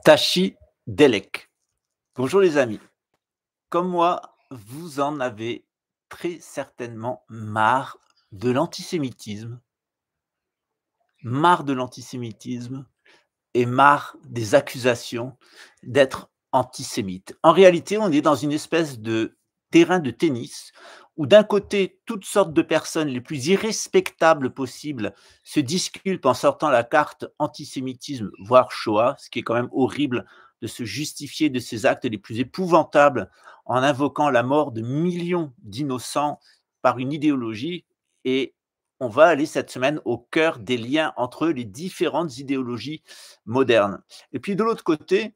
Tachi Delek. Bonjour les amis. Comme moi, vous en avez très certainement marre de l'antisémitisme et marre des accusations d'être antisémite. En réalité, on est dans une espèce de terrain de tennis où d'un côté, toutes sortes de personnes les plus irrespectables possibles se disculpent en sortant la carte antisémitisme, voire Shoah, ce qui est quand même horrible de se justifier de ces actes les plus épouvantables en invoquant la mort de millions d'innocents par une idéologie. Et on va aller cette semaine au cœur des liens entre les différentes idéologies modernes. Et puis de l'autre côté,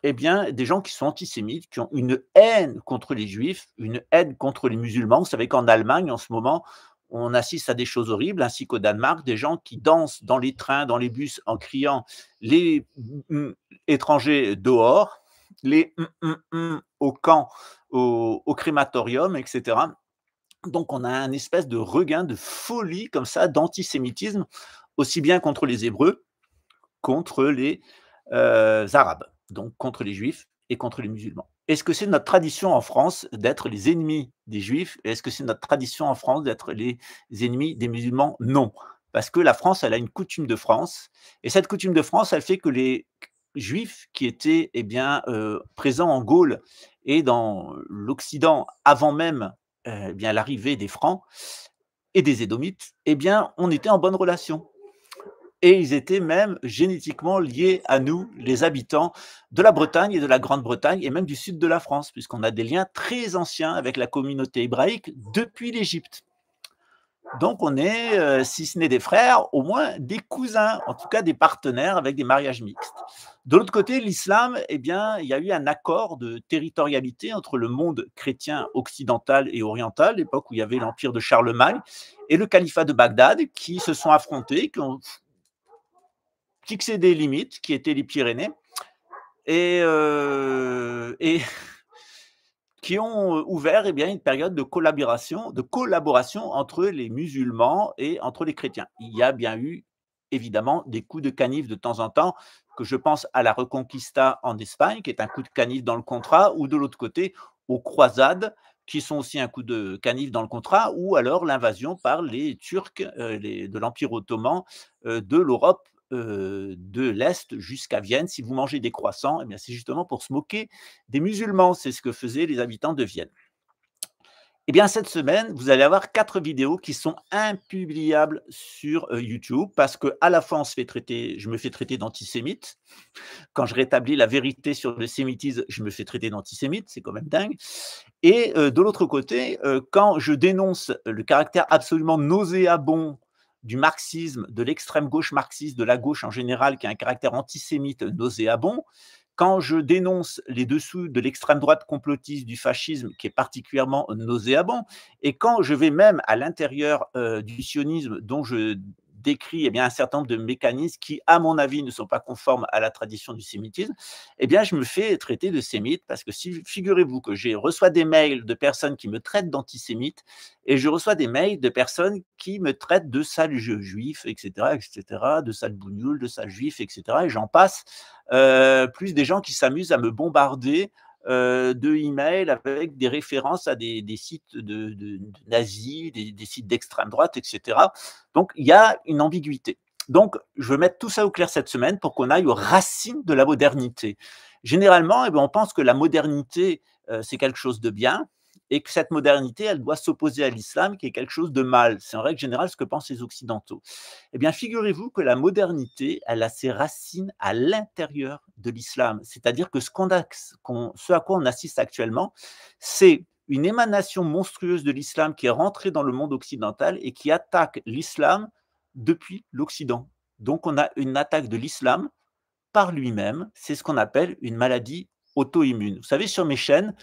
eh bien, des gens qui sont antisémites, qui ont une haine contre les juifs, une haine contre les musulmans. Vous savez qu'en Allemagne, en ce moment, on assiste à des choses horribles, ainsi qu'au Danemark, des gens qui dansent dans les trains, dans les bus, en criant les étrangers dehors, les au camp, au crématorium, etc. Donc on a un espèce de regain de folie comme ça, d'antisémitisme, aussi bien contre les Hébreux, contre les Arabes, donc contre les Juifs et contre les musulmans. Est-ce que c'est notre tradition en France d'être les ennemis des Juifs? Est-ce que c'est notre tradition en France d'être les ennemis des musulmans? Non, parce que la France, elle a une coutume de France et cette coutume de France, elle fait que les Juifs qui étaient, eh bien, présents en Gaule et dans l'Occident avant même, eh bien, l'arrivée des Francs et des Édomites, eh bien, on était en bonne relation. Et ils étaient même génétiquement liés à nous, les habitants de la Bretagne et de la Grande-Bretagne et même du sud de la France, puisqu'on a des liens très anciens avec la communauté hébraïque depuis l'Égypte. Donc on est, si ce n'est des frères, au moins des cousins, en tout cas des partenaires avec des mariages mixtes. De l'autre côté, l'islam, eh bien, il y a eu un accord de territorialité entre le monde chrétien occidental et oriental, l'époque où il y avait l'empire de Charlemagne et le califat de Bagdad, qui se sont affrontés, qui ont fixé des limites, qui étaient les Pyrénées, et qui ont ouvert, eh bien, une période de collaboration entre les musulmans et entre les chrétiens. Il y a bien eu évidemment des coups de canif de temps en temps, que je pense à la Reconquista en Espagne, qui est un coup de canif dans le contrat, ou de l'autre côté aux croisades, qui sont aussi un coup de canif dans le contrat, ou alors l'invasion par les Turcs de l'Empire ottoman de l'Europe de l'Est jusqu'à Vienne. Si vous mangez des croissants, eh bien, c'est justement pour se moquer des musulmans. C'est ce que faisaient les habitants de Vienne. Eh bien, cette semaine, vous allez avoir 4 vidéos qui sont impubliables sur YouTube parce que à la fois je me fais traiter d'antisémite. Quand je rétablis la vérité sur le sémitisme, je me fais traiter d'antisémite, c'est quand même dingue. Et de l'autre côté, quand je dénonce le caractère absolument nauséabond du marxisme, de l'extrême gauche marxiste, de la gauche en général, qui a un caractère antisémite nauséabond, quand je dénonce les dessous de l'extrême droite complotiste du fascisme, qui est particulièrement nauséabond, et quand je vais même à l'intérieur du sionisme, dont je décrit, eh bien, un certain nombre de mécanismes qui, à mon avis, ne sont pas conformes à la tradition du sémitisme, eh bien, je me fais traiter de sémite parce que figurez-vous que je reçois des mails de personnes qui me traitent d'antisémite et je reçois des mails de personnes qui me traitent de sale juif, etc., de sale bougnoul, de sale juif, etc. Et j'en passe, plus des gens qui s'amusent à me bombarder de emails avec des références à des sites de nazis, des sites d'extrême droite, etc. Donc, il y a une ambiguïté. Donc, je veux mettre tout ça au clair cette semaine pour qu'on aille aux racines de la modernité. Généralement, eh bien, on pense que la modernité, c'est quelque chose de bien et que cette modernité, elle doit s'opposer à l'islam, qui est quelque chose de mal. C'est en règle générale ce que pensent les Occidentaux. Eh bien, figurez-vous que la modernité, elle a ses racines à l'intérieur de l'islam. C'est-à-dire que ce à quoi on assiste actuellement, c'est une émanation monstrueuse de l'islam qui est rentrée dans le monde occidental et qui attaque l'islam depuis l'Occident. Donc, on a une attaque de l'islam par lui-même. C'est ce qu'on appelle une maladie auto-immune. Vous savez, sur mes chaînes,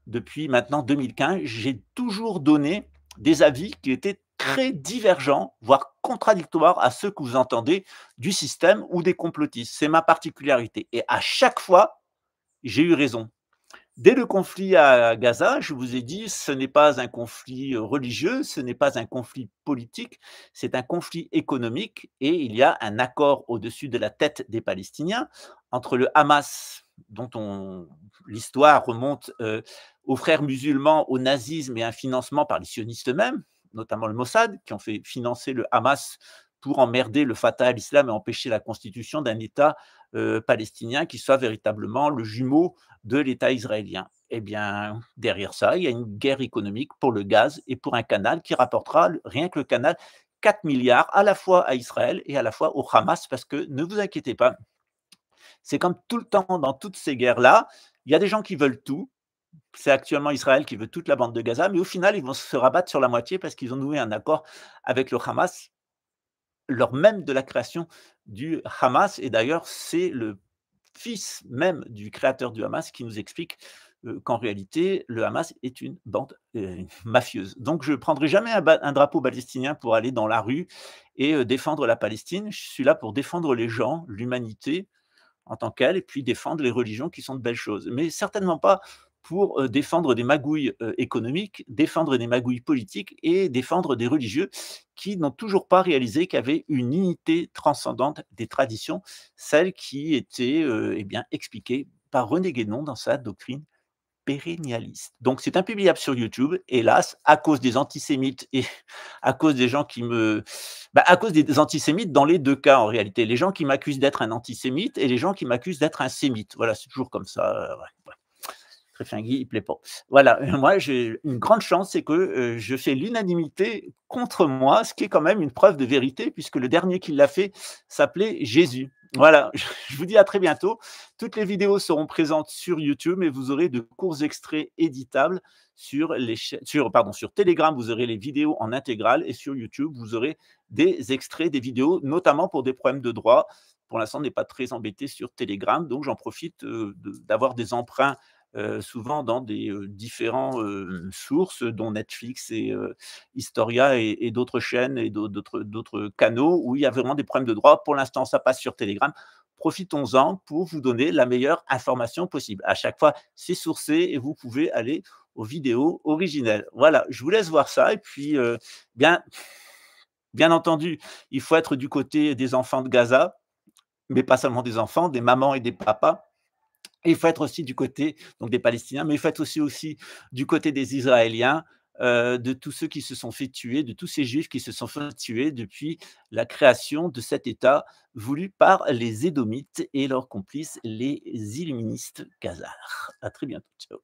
depuis maintenant 2015, j'ai toujours donné des avis qui étaient très divergents, voire contradictoires à ceux que vous entendez du système ou des complotistes. C'est ma particularité. Et à chaque fois, j'ai eu raison. Dès le conflit à Gaza, je vous ai dit, ce n'est pas un conflit religieux, ce n'est pas un conflit politique, c'est un conflit économique et il y a un accord au-dessus de la tête des Palestiniens entre le Hamas, dont on l'histoire remonte, aux frères musulmans, au nazisme et un financement par les sionistes eux-mêmes, notamment le Mossad, qui ont fait financer le Hamas pour emmerder le Fatah, l'islam et empêcher la constitution d'un État, palestinien qui soit véritablement le jumeau de l'État israélien. Eh bien, derrière ça, il y a une guerre économique pour le gaz et pour un canal qui rapportera, rien que le canal, 4 milliards à la fois à Israël et à la fois au Hamas, parce que ne vous inquiétez pas, c'est comme tout le temps dans toutes ces guerres-là, il y a des gens qui veulent tout. C'est actuellement Israël qui veut toute la bande de Gaza, mais au final, ils vont se rabattre sur la moitié parce qu'ils ont noué un accord avec le Hamas, lors même de la création du Hamas. Et d'ailleurs, c'est le fils même du créateur du Hamas qui nous explique qu'en réalité, le Hamas est une bande mafieuse. Donc, je ne prendrai jamais un drapeau palestinien pour aller dans la rue et défendre la Palestine. Je suis là pour défendre les gens, l'humanité, en tant qu'elle, et puis défendre les religions qui sont de belles choses. Mais certainement pas pour défendre des magouilles économiques, défendre des magouilles politiques et défendre des religieux qui n'ont toujours pas réalisé qu'il y avait une unité transcendante des traditions, celle qui était eh bien, expliquée par René Guénon dans sa doctrine pérennialiste. Donc c'est impubliable sur YouTube, hélas, à cause des antisémites et à cause des gens qui à cause des antisémites dans les 2 cas en réalité. Les gens qui m'accusent d'être un antisémite et les gens qui m'accusent d'être un sémite. Voilà, c'est toujours comme ça, ouais, ouais. Tréfinguet, il plaît pas. Voilà, moi j'ai une grande chance, c'est que, je fais l'unanimité contre moi, ce qui est quand même une preuve de vérité puisque le dernier qui l'a fait s'appelait Jésus. Voilà, je vous dis à très bientôt. Toutes les vidéos seront présentes sur YouTube et vous aurez de courts extraits éditables sur Telegram, vous aurez les vidéos en intégrale et sur YouTube, vous aurez des extraits des vidéos, notamment pour des problèmes de droit. Pour l'instant, on n'est pas très embêté sur Telegram, donc j'en profite, d'avoir des emprunts souvent dans des différents sources, dont Netflix et Historia et d'autres chaînes et d'autres canaux où il y a vraiment des problèmes de droit. Pour l'instant, ça passe sur Telegram. Profitons-en pour vous donner la meilleure information possible. À chaque fois, c'est sourcé et vous pouvez aller aux vidéos originelles. Voilà, je vous laisse voir ça et puis bien, bien entendu, il faut être du côté des enfants de Gaza, mais pas seulement des enfants, des mamans et des papas. Et il faut être aussi du côté donc des Palestiniens, mais il faut être aussi du côté des Israéliens, de tous ceux qui se sont fait tuer, de tous ces Juifs qui se sont fait tuer depuis la création de cet État voulu par les Édomites et leurs complices, les illuministes khazars. À très bientôt. Ciao.